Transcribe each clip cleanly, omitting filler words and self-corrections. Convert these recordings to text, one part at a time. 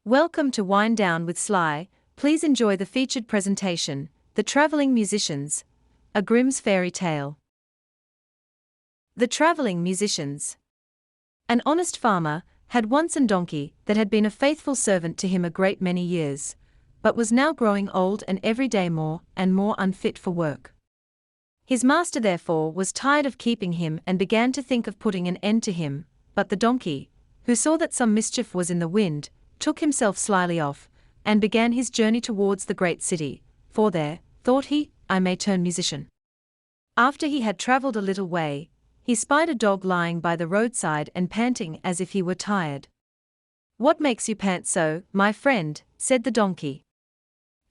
Welcome to Wind Down with Sly. Please enjoy the featured presentation, The Traveling Musicians, a Grimm's Fairy Tale. The Traveling Musicians. An honest farmer had once a donkey that had been a faithful servant to him a great many years, but was now growing old and every day more and more unfit for work. His master therefore was tired of keeping him and began to think of putting an end to him, but the donkey, who saw that some mischief was in the wind, took himself slyly off, and began his journey towards the great city, for there, thought he, I may turn musician. After he had travelled a little way, he spied a dog lying by the roadside and panting as if he were tired. "What makes you pant so, my friend?" said the donkey.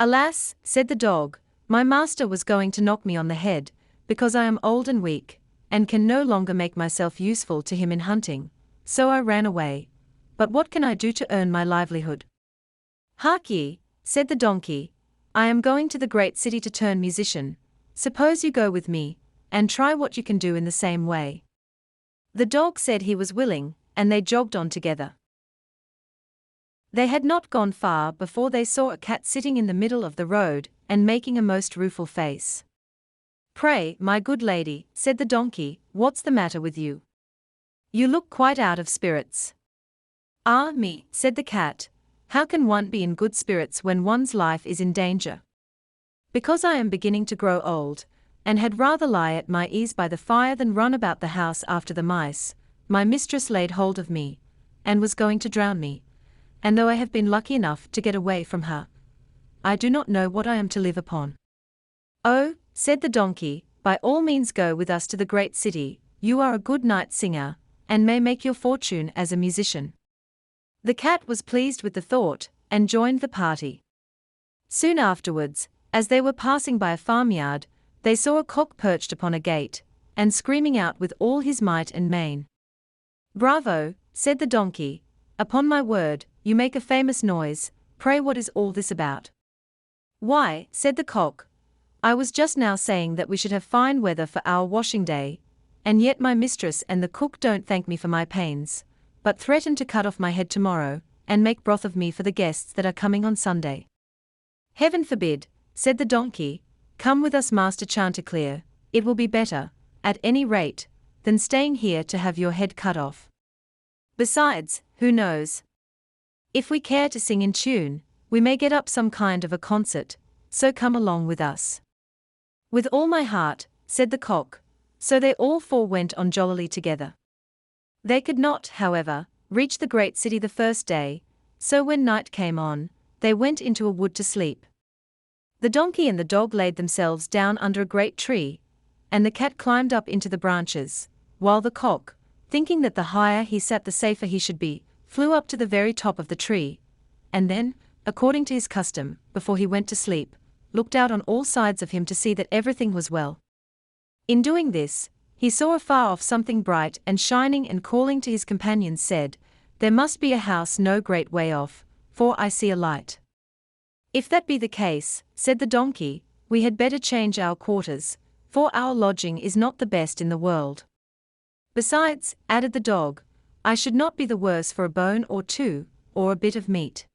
"Alas," said the dog, "my master was going to knock me on the head, because I am old and weak, and can no longer make myself useful to him in hunting, so I ran away. But what can I do to earn my livelihood?" "Hark ye," said the donkey, "I am going to the great city to turn musician. Suppose you go with me, and try what you can do in the same way." The dog said he was willing, and they jogged on together. They had not gone far before they saw a cat sitting in the middle of the road, and making a most rueful face. "Pray, my good lady," said the donkey, "what's the matter with you? You look quite out of spirits." "Ah me," said the cat, "how can one be in good spirits when one's life is in danger? Because I am beginning to grow old, and had rather lie at my ease by the fire than run about the house after the mice, my mistress laid hold of me, and was going to drown me, and though I have been lucky enough to get away from her, I do not know what I am to live upon." "Oh," said the donkey, "by all means go with us to the great city, you are a good night singer, and may make your fortune as a musician." The cat was pleased with the thought, and joined the party. Soon afterwards, as they were passing by a farmyard, they saw a cock perched upon a gate, and screaming out with all his might and main. "Bravo," said the donkey, "upon my word, you make a famous noise. Pray what is all this about?" "Why," said the cock, "I was just now saying that we should have fine weather for our washing day, and yet my mistress and the cook don't thank me for my pains, but threaten to cut off my head tomorrow, and make broth of me for the guests that are coming on Sunday." "Heaven forbid," said the donkey, "come with us, Master Chanticleer, it will be better, at any rate, than staying here to have your head cut off. Besides, who knows? If we care to sing in tune, we may get up some kind of a concert, so come along with us." "With all my heart," said the cock, so they all four went on jollily together. They could not, however, reach the great city the first day, so when night came on, they went into a wood to sleep. The donkey and the dog laid themselves down under a great tree, and the cat climbed up into the branches, while the cock, thinking that the higher he sat the safer he should be, flew up to the very top of the tree, and then, according to his custom, before he went to sleep, looked out on all sides of him to see that everything was well. In doing this, he saw afar off something bright and shining, and calling to his companions said, "There must be a house no great way off, for I see a light." "If that be the case," said the donkey, "we had better change our quarters, for our lodging is not the best in the world. Besides," added the dog, "I should not be the worse for a bone or two, or a bit of meat."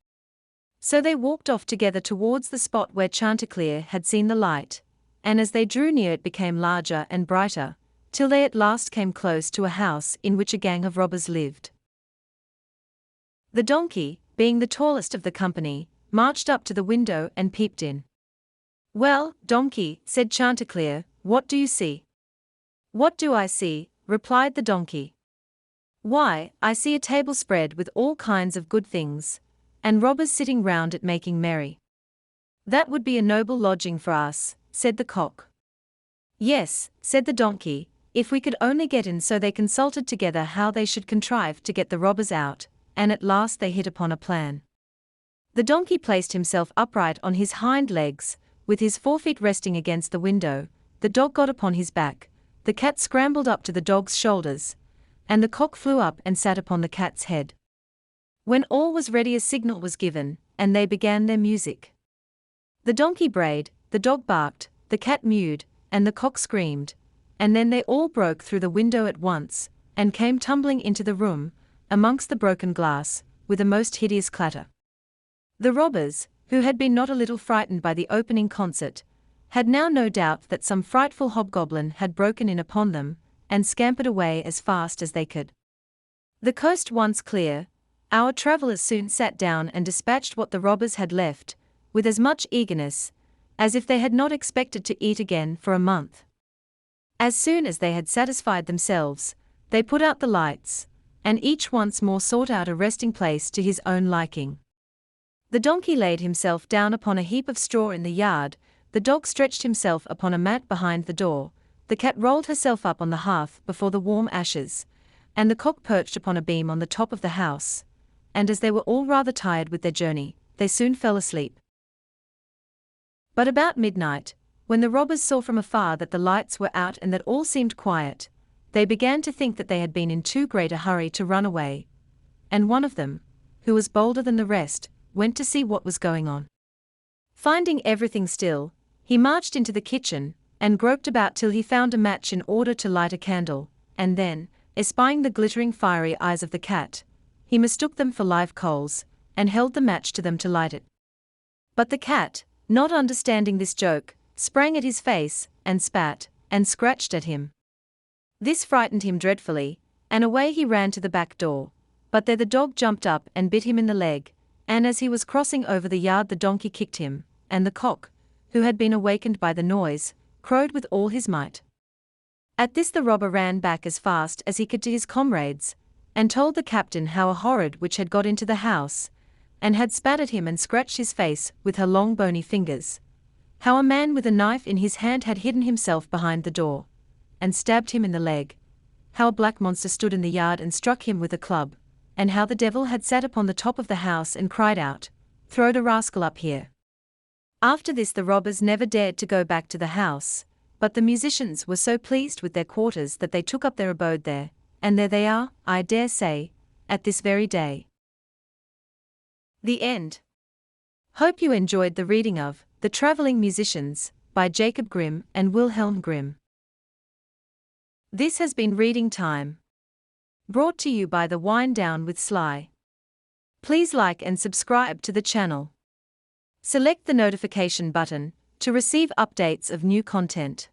So they walked off together towards the spot where Chanticleer had seen the light, and as they drew near it became larger and brighter, till they at last came close to a house in which a gang of robbers lived. The donkey, being the tallest of the company, marched up to the window and peeped in. "Well, donkey," said Chanticleer, "what do you see?" "What do I see?" replied the donkey. "Why, I see a table spread with all kinds of good things, and robbers sitting round it making merry." "That would be a noble lodging for us," said the cock. "Yes," said the donkey, "if we could only get in." So they consulted together how they should contrive to get the robbers out, and at last they hit upon a plan. The donkey placed himself upright on his hind legs, with his forefeet resting against the window, the dog got upon his back, the cat scrambled up to the dog's shoulders, and the cock flew up and sat upon the cat's head. When all was ready, a signal was given, and they began their music. The donkey brayed, the dog barked, the cat mewed, and the cock screamed, and then they all broke through the window at once, and came tumbling into the room, amongst the broken glass, with a most hideous clatter. The robbers, who had been not a little frightened by the opening concert, had now no doubt that some frightful hobgoblin had broken in upon them, and scampered away as fast as they could. The coast once clear, our travellers soon sat down and dispatched what the robbers had left, with as much eagerness as if they had not expected to eat again for a month. As soon as they had satisfied themselves, they put out the lights, and each once more sought out a resting place to his own liking. The donkey laid himself down upon a heap of straw in the yard, the dog stretched himself upon a mat behind the door, the cat rolled herself up on the hearth before the warm ashes, and the cock perched upon a beam on the top of the house, and as they were all rather tired with their journey, they soon fell asleep. But about midnight, when the robbers saw from afar that the lights were out and that all seemed quiet, they began to think that they had been in too great a hurry to run away, and one of them, who was bolder than the rest, went to see what was going on. Finding everything still, he marched into the kitchen, and groped about till he found a match in order to light a candle, and then, espying the glittering fiery eyes of the cat, he mistook them for live coals, and held the match to them to light it. But the cat, not understanding this joke, sprang at his face, and spat, and scratched at him. This frightened him dreadfully, and away he ran to the back door, but there the dog jumped up and bit him in the leg, and as he was crossing over the yard the donkey kicked him, and the cock, who had been awakened by the noise, crowed with all his might. At this the robber ran back as fast as he could to his comrades, and told the captain how a horrid witch had got into the house, and had spat at him and scratched his face with her long bony fingers, how a man with a knife in his hand had hidden himself behind the door, and stabbed him in the leg, how a black monster stood in the yard and struck him with a club, and how the devil had sat upon the top of the house and cried out, "Throw the rascal up here." After this the robbers never dared to go back to the house, but the musicians were so pleased with their quarters that they took up their abode there, and there they are, I dare say, at this very day. The end. Hope you enjoyed the reading of The Traveling Musicians by Jacob Grimm and Wilhelm Grimm. This has been Reading Time, brought to you by the Wind Down with Sly. Please like and subscribe to the channel. Select the notification button to receive updates of new content.